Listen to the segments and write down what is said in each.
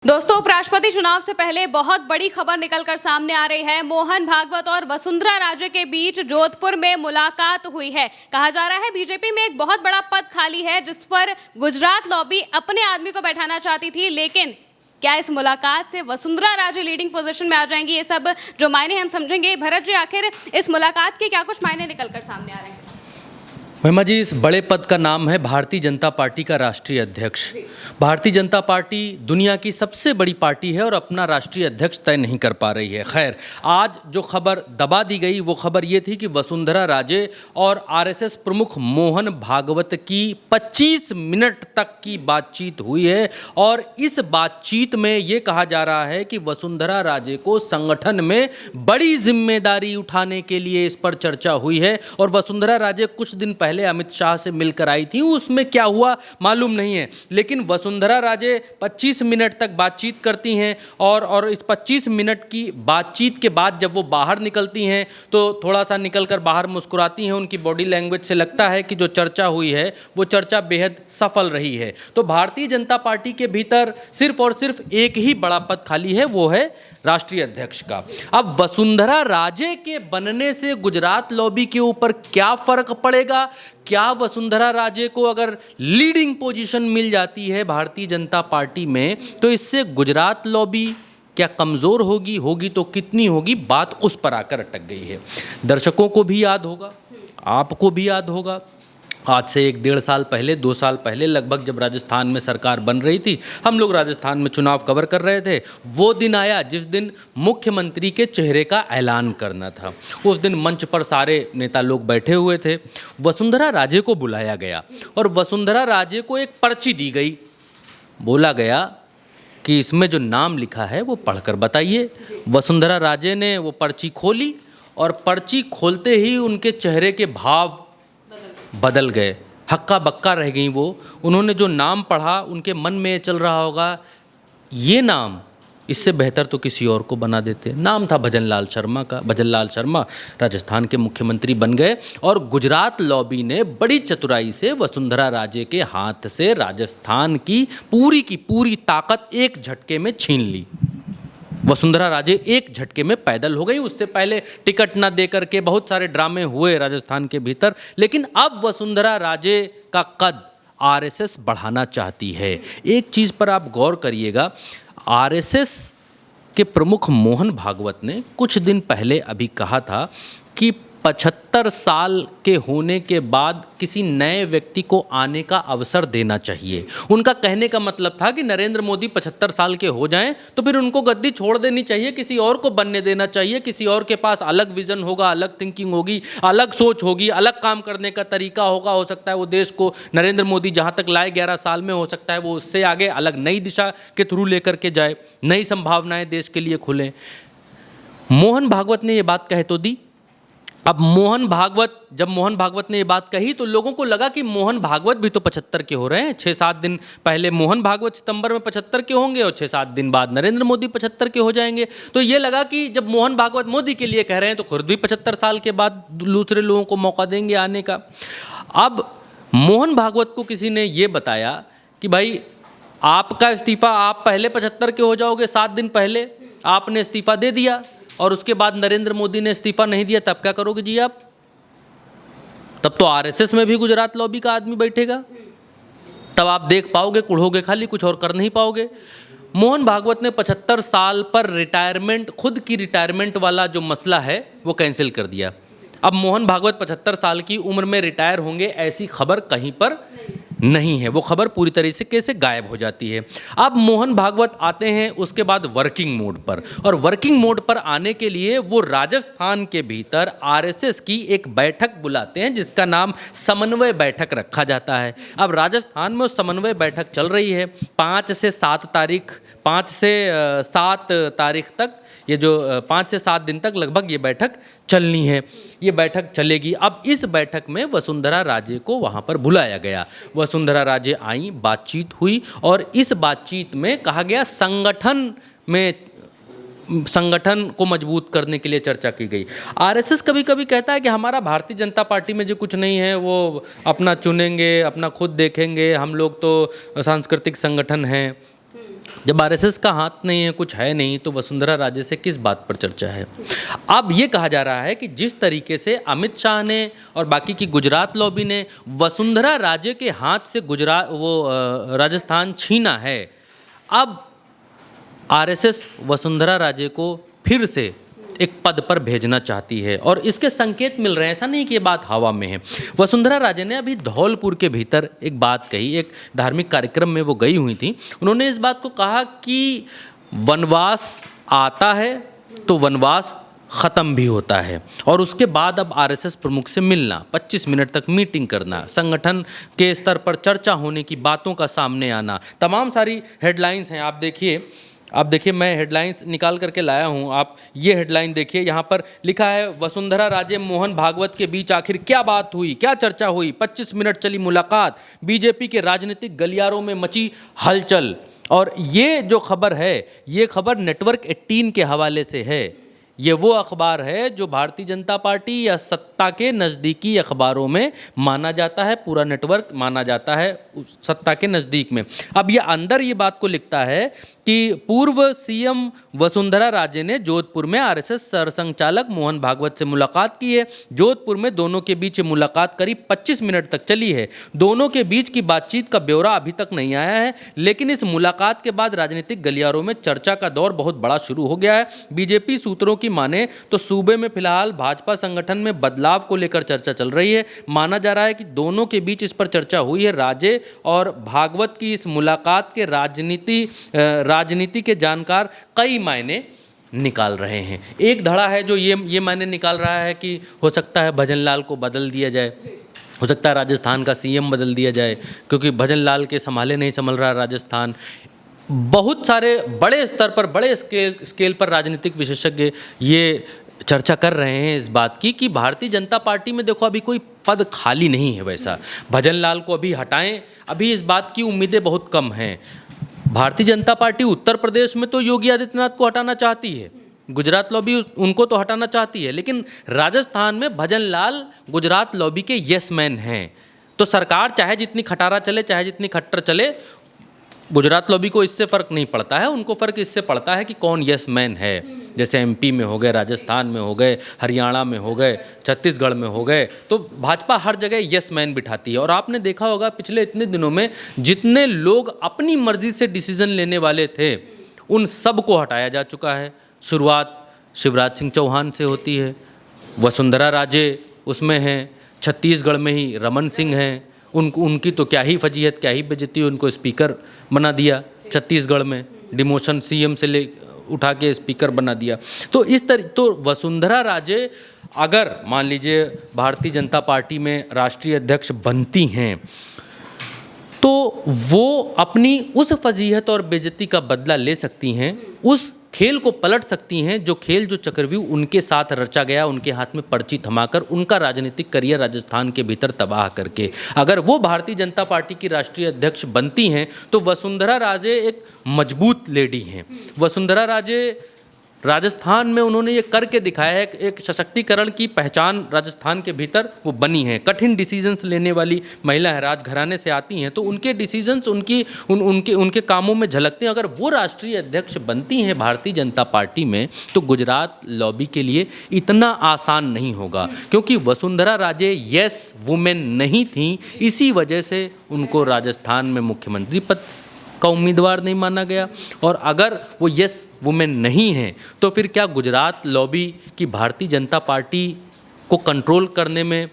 दोस्तों, उपराष्ट्रपति चुनाव से पहले बहुत बड़ी खबर निकलकर सामने आ रही है। मोहन भागवत और वसुंधरा राजे के बीच जोधपुर में मुलाकात हुई है। कहा जा रहा है बीजेपी में एक बहुत बड़ा पद खाली है जिस पर गुजरात लॉबी अपने आदमी को बैठाना चाहती थी, लेकिन क्या इस मुलाकात से वसुंधरा राजे लीडिंग पोजीशन में आ जाएंगी? ये सब जो मायने हम समझेंगे। भरत जी, आखिर इस मुलाकात के क्या कुछ मायने निकलकर सामने आ रहे हैं? महिमा जी, इस बड़े पद का नाम है भारतीय जनता पार्टी का राष्ट्रीय अध्यक्ष। भारतीय जनता पार्टी दुनिया की सबसे बड़ी पार्टी है और अपना राष्ट्रीय अध्यक्ष तय नहीं कर पा रही है। खैर, आज जो खबर दबा दी गई वो खबर ये थी कि वसुंधरा राजे और आरएसएस प्रमुख मोहन भागवत की 25 मिनट तक की बातचीत हुई है और इस बातचीत में ये कहा जा रहा है कि वसुंधरा राजे को संगठन में बड़ी जिम्मेदारी उठाने के लिए इस पर चर्चा हुई है। और वसुंधरा राजे कुछ दिन पहले अमित शाह से मिलकर आई थी, उसमें क्या हुआ मालूम नहीं है, लेकिन वसुंधरा राजे 25 मिनट तक बातचीत करती हैं और इस 25 मिनट की बातचीत के बाद जब वो बाहर निकलती हैं तो थोड़ा सा निकलकर बाहर मुस्कुराती हैं। उनकी बॉडी लैंग्वेज से लगता है कि जो चर्चा हुई है वो चर्चा बेहद सफल रही है। तो भारतीय जनता पार्टी के भीतर सिर्फ और सिर्फ एक ही बड़ा पद खाली है, वो है राष्ट्रीय अध्यक्ष का। अब वसुंधरा राजे के बनने से गुजरात लॉबी के ऊपर क्या फर्क पड़ेगा? क्या वसुंधरा राजे को अगर लीडिंग पोजीशन मिल जाती है भारतीय जनता पार्टी में तो इससे गुजरात लॉबी क्या कमज़ोर होगी तो कितनी होगी? बात उस पर आकर अटक गई है। दर्शकों को भी याद होगा, आपको भी याद होगा, आज से 1-1.5 साल पहले, 2 साल पहले लगभग, जब राजस्थान में सरकार बन रही थी, हम लोग राजस्थान में चुनाव कवर कर रहे थे। वो दिन आया जिस दिन मुख्यमंत्री के चेहरे का ऐलान करना था। उस दिन मंच पर सारे नेता लोग बैठे हुए थे। वसुंधरा राजे को बुलाया गया और वसुंधरा राजे को एक पर्ची दी गई। बोला गया कि इसमें जो नाम लिखा है वो पढ़कर बताइए। वसुंधरा राजे ने वो पर्ची खोली और पर्ची खोलते ही उनके चेहरे के भाव बदल गए, हक्का बक्का रह गई वो। उन्होंने जो नाम पढ़ा उनके मन में चल रहा होगा, ये नाम इससे बेहतर तो किसी और को बना देते। नाम था भजन लाल शर्मा का। भजन लाल शर्मा राजस्थान के मुख्यमंत्री बन गए और गुजरात लॉबी ने बड़ी चतुराई से वसुंधरा राजे के हाथ से राजस्थान की पूरी ताकत एक झटके में छीन ली। वसुंधरा राजे एक झटके में पैदल हो गई। उससे पहले टिकट ना देकर के बहुत सारे ड्रामे हुए राजस्थान के भीतर, लेकिन अब वसुंधरा राजे का कद आरएसएस बढ़ाना चाहती है। एक चीज़ पर आप गौर करिएगा, आरएसएस के प्रमुख मोहन भागवत ने कुछ दिन पहले अभी कहा था कि 75 साल के होने के बाद किसी नए व्यक्ति को आने का अवसर देना चाहिए। उनका कहने का मतलब था कि नरेंद्र मोदी 75 साल के हो जाएं तो फिर उनको गद्दी छोड़ देनी चाहिए, किसी और को बनने देना चाहिए। किसी और के पास अलग विजन होगा, अलग थिंकिंग होगी, अलग सोच होगी, अलग काम करने का तरीका होगा। हो सकता है वो देश को नरेंद्र मोदी जहाँ तक लाए 11 साल में, हो सकता है वो उससे आगे अलग नई दिशा के थ्रू लेकर के जाए, नई संभावनाएं देश के लिए खुलें। मोहन भागवत ने ये बात कह तो दी। अब जब मोहन भागवत ने ये बात कही तो लोगों को लगा कि मोहन भागवत भी तो 75 के हो रहे हैं। 6-7 दिन पहले मोहन भागवत सितंबर में 75 के होंगे और 6-7 दिन बाद नरेंद्र मोदी 75 के हो जाएंगे। तो ये लगा कि जब मोहन भागवत मोदी के लिए कह रहे हैं तो खुद भी 75 साल के बाद दूसरे लोगों को मौका देंगे आने का। अब मोहन भागवत को किसी ने ये बताया कि भाई आपका इस्तीफा, आप पहले 75 के हो जाओगे, 7 दिन पहले आपने इस्तीफा दे दिया और उसके बाद नरेंद्र मोदी ने इस्तीफा नहीं दिया, तब क्या करोगे जी आप? तब तो आरएसएस में भी गुजरात लॉबी का आदमी बैठेगा, तब आप देख पाओगे, कुढ़ोगे खाली, कुछ और कर नहीं पाओगे। मोहन भागवत ने 75 साल पर रिटायरमेंट, खुद की रिटायरमेंट वाला जो मसला है वो कैंसिल कर दिया। अब मोहन भागवत 75 साल की उम्र में रिटायर होंगे ऐसी खबर कहीं पर नहीं है। वो खबर पूरी तरीके से गायब हो जाती है। अब मोहन भागवत आते हैं उसके बाद वर्किंग मोड पर, और वर्किंग मोड पर आने के लिए वो राजस्थान के भीतर आरएसएस की एक बैठक बुलाते हैं जिसका नाम समन्वय बैठक रखा जाता है। अब राजस्थान में वो समन्वय बैठक चल रही है 5 से 7 तारीख तक। ये जो 5 से 7 दिन तक लगभग ये बैठक चलनी है, ये बैठक चलेगी। अब इस बैठक में वसुंधरा राजे को वहाँ पर बुलाया गया। वसुंधरा राजे आई, बातचीत हुई और इस बातचीत में कहा गया संगठन को मजबूत करने के लिए चर्चा की गई। आरएसएस कभी कभी कहता है कि हमारा भारतीय जनता पार्टी में जो कुछ नहीं है वो अपना चुनेंगे, अपना खुद देखेंगे, हम लोग तो सांस्कृतिक संगठन हैं। जब आरएसएस का हाथ नहीं है, कुछ है नहीं, तो वसुंधरा राजे से किस बात पर चर्चा है? अब ये कहा जा रहा है कि जिस तरीके से अमित शाह ने और बाकी की गुजरात लॉबी ने वसुंधरा राजे के हाथ से राजस्थान छीना है, अब आरएसएस वसुंधरा राजे को फिर से एक पद पर भेजना चाहती है और इसके संकेत मिल रहे हैं। ऐसा नहीं कि ये बात हवा में है। वसुंधरा राजे ने अभी धौलपुर के भीतर एक बात कही, एक धार्मिक कार्यक्रम में वो गई हुई थी। उन्होंने इस बात को कहा कि वनवास आता है तो वनवास ख़त्म भी होता है, और उसके बाद अब आरएसएस प्रमुख से मिलना, 25 मिनट तक मीटिंग करना, संगठन के स्तर पर चर्चा होने की बातों का सामने आना, तमाम सारी हेडलाइंस हैं। आप देखिए मैं हेडलाइंस निकाल करके लाया हूं। आप ये हेडलाइन देखिए, यहाँ पर लिखा है वसुंधरा राजे मोहन भागवत के बीच आखिर क्या बात हुई, क्या चर्चा हुई, 25 मिनट चली मुलाकात, बीजेपी के राजनीतिक गलियारों में मची हलचल। और ये जो खबर है, ये खबर नेटवर्क 18 के हवाले से है। ये वो अखबार है जो भारतीय जनता पार्टी या सत्ता के नज़दीकी अखबारों में माना जाता है, पूरा नेटवर्क माना जाता है सत्ता के नज़दीक में। अब ये अंदर ये बात को लिखता है कि पूर्व सीएम वसुंधरा राजे ने जोधपुर में आरएसएस सरसंघचालक मोहन भागवत से मुलाकात की है। जोधपुर में दोनों के बीच मुलाकात करीब 25 मिनट तक चली है। दोनों के बीच की बातचीत का ब्यौरा अभी तक नहीं आया है, लेकिन इस मुलाकात के बाद राजनीतिक गलियारों में चर्चा का दौर बहुत बड़ा शुरू हो गया है। बीजेपी सूत्रों की माने तो सूबे में फिलहाल भाजपा संगठन में बदलाव को लेकर चर्चा चल रही है। माना जा रहा है कि दोनों के बीच इस पर चर्चा हुई है। राजे और भागवत की इस मुलाकात के राजनीति के जानकार कई मायने निकाल रहे हैं। एक धड़ा है जो ये मायने निकाल रहा है कि हो सकता है भजनलाल को बदल दिया जाए, हो सकता है राजस्थान का सीएम बदल दिया जाए, क्योंकि भजनलाल के संभाले संभल रहा राजस्थान। बहुत सारे बड़े स्तर पर, बड़े स्केल पर राजनीतिक विशेषज्ञ ये चर्चा कर रहे हैं इस बात की कि भारतीय जनता पार्टी में देखो अभी कोई पद खाली नहीं है। वैसा भजनलाल को अभी हटाएं, अभी इस बात की उम्मीदें बहुत कम हैं। भारतीय जनता पार्टी उत्तर प्रदेश में तो योगी आदित्यनाथ को हटाना चाहती है, गुजरात लॉबी उनको तो हटाना चाहती है, लेकिन राजस्थान में भजनलाल गुजरात लॉबी के यस मैन हैं। तो सरकार चाहे जितनी खटारा चले, चाहे जितनी खट्टर चले, गुजरात लॉबी को इससे फ़र्क नहीं पड़ता है। उनको फ़र्क इससे पड़ता है कि कौन यस मैन है। जैसे एमपी में हो गए, राजस्थान में हो गए, हरियाणा में हो गए, छत्तीसगढ़ में हो गए, तो भाजपा हर जगह यस मैन बिठाती है। और आपने देखा होगा पिछले इतने दिनों में जितने लोग अपनी मर्जी से डिसीजन लेने वाले थे, उन सब को हटाया जा चुका है। शुरुआत शिवराज सिंह चौहान से होती है, वसुंधरा राजे उसमें हैं, छत्तीसगढ़ में ही रमन सिंह हैं, उनकी तो क्या ही फजीहत, क्या ही बेइज्जती, उनको स्पीकर बना दिया छत्तीसगढ़ में, डिमोशन सीएम से ले उठा के स्पीकर बना दिया। तो इस तरह तो वसुंधरा राजे अगर मान लीजिए भारतीय जनता पार्टी में राष्ट्रीय अध्यक्ष बनती हैं, तो वो अपनी उस फजीहत और बेइज्जती का बदला ले सकती हैं, उस खेल को पलट सकती हैं जो चक्रव्यूह उनके साथ रचा गया, उनके हाथ में पर्ची थमाकर, उनका राजनीतिक करियर राजस्थान के भीतर तबाह करके। अगर वो भारतीय जनता पार्टी की राष्ट्रीय अध्यक्ष बनती हैं तो वसुंधरा राजे एक मजबूत लेडी हैं। वसुंधरा राजे राजस्थान में उन्होंने ये करके दिखाया है, एक सशक्तिकरण की पहचान राजस्थान के भीतर वो बनी है। कठिन डिसीजंस लेने वाली महिला है, राजघराने से आती हैं, तो उनके डिसीजंस उनके कामों में झलकते हैं। अगर वो राष्ट्रीय अध्यक्ष बनती हैं भारतीय जनता पार्टी में, तो गुजरात लॉबी के लिए इतना आसान नहीं होगा, क्योंकि वसुंधरा राजे यस वुमेन नहीं थी। इसी वजह से उनको राजस्थान में मुख्यमंत्री पद का उम्मीदवार नहीं माना गया। और अगर वो यस वुमेन नहीं है, तो फिर क्या गुजरात लॉबी की भारतीय जनता पार्टी को कंट्रोल करने में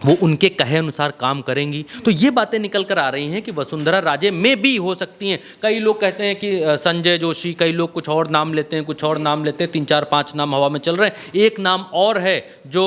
वो उनके कहे अनुसार काम करेंगी? तो ये बातें निकल कर आ रही हैं कि वसुंधरा राजे में भी हो सकती हैं। कई लोग कहते हैं कि संजय जोशी, कई लोग कुछ और नाम लेते हैं, कुछ और नाम लेते हैं, 3-4-5 नाम हवा में चल रहे हैं। एक नाम और है जो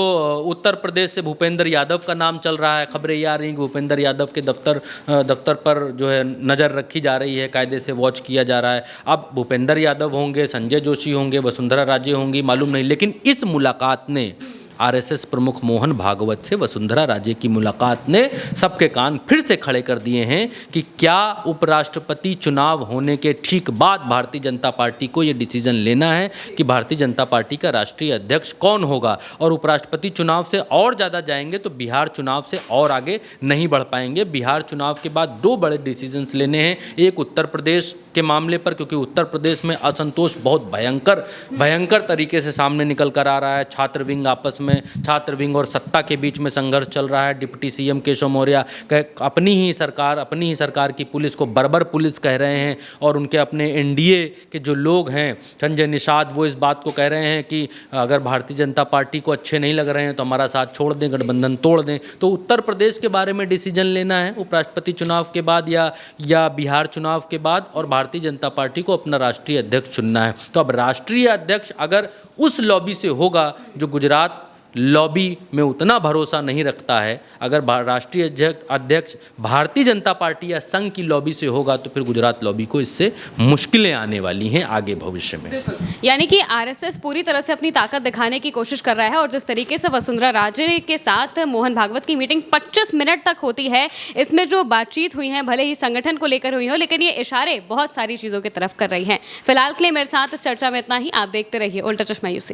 उत्तर प्रदेश से भूपेंद्र यादव का नाम चल रहा है। खबरें ये आ रही हैं कि भूपेंद्र यादव के दफ्तर पर जो है नज़र रखी जा रही है, कायदे से वॉच किया जा रहा है। अब भूपेंद्र यादव होंगे, संजय जोशी होंगे, वसुंधरा राजे होंगी, मालूम नहीं। लेकिन इस मुलाकात ने आरएसएस प्रमुख मोहन भागवत से वसुंधरा राजे की मुलाकात ने सबके कान फिर से खड़े कर दिए हैं कि क्या उपराष्ट्रपति चुनाव होने के ठीक बाद भारतीय जनता पार्टी को ये डिसीजन लेना है कि भारतीय जनता पार्टी का राष्ट्रीय अध्यक्ष कौन होगा, और उपराष्ट्रपति चुनाव से और ज़्यादा जाएंगे तो बिहार चुनाव से और आगे नहीं बढ़ पाएंगे। बिहार चुनाव के बाद दो बड़े डिसीजंस लेने हैं, एक उत्तर प्रदेश के मामले पर, क्योंकि उत्तर प्रदेश में असंतोष बहुत भयंकर तरीके से सामने निकल कर आ रहा है। छात्र विंग आपस में, छात्र विंग और सत्ता के बीच में संघर्ष चल रहा है। डिप्टी सीएम केशव मौर्य अपनी ही सरकार की पुलिस को बर्बर पुलिस कह रहे हैं, और उनके अपने एनडीए के जो लोग हैं, संजय निषाद, वो इस बात को कह रहे हैं कि अगर भारतीय जनता पार्टी को अच्छे नहीं लग रहे हैं तो हमारा साथ छोड़ दें, गठबंधन तोड़ दें। तो उत्तर प्रदेश के बारे में डिसीजन लेना है उपराष्ट्रपति चुनाव के बाद या बिहार चुनाव के बाद, और भारतीय जनता पार्टी को अपना राष्ट्रीय अध्यक्ष चुनना है। तो अब राष्ट्रीय अध्यक्ष अगर उस लॉबी से होगा जो गुजरात लॉबी में उतना भरोसा नहीं रखता है, अगर राष्ट्रीय अध्यक्ष भारतीय जनता पार्टी या संघ की लॉबी से होगा तो फिर गुजरात लॉबी को इससे मुश्किलें आने वाली हैं आगे भविष्य में। यानी कि आरएसएस पूरी तरह से अपनी ताकत दिखाने की कोशिश कर रहा है, और जिस तरीके से वसुंधरा राजे के साथ मोहन भागवत की मीटिंग 25 मिनट तक होती है, इसमें जो बातचीत हुई है भले ही संगठन को लेकर हुई हो, लेकिन ये इशारे बहुत सारी चीज़ों की तरफ कर रही हैं। फिलहाल के लिए मेरे साथ इस चर्चा में इतना ही। आप देखते रहिए उल्टा चश्मा यूसी।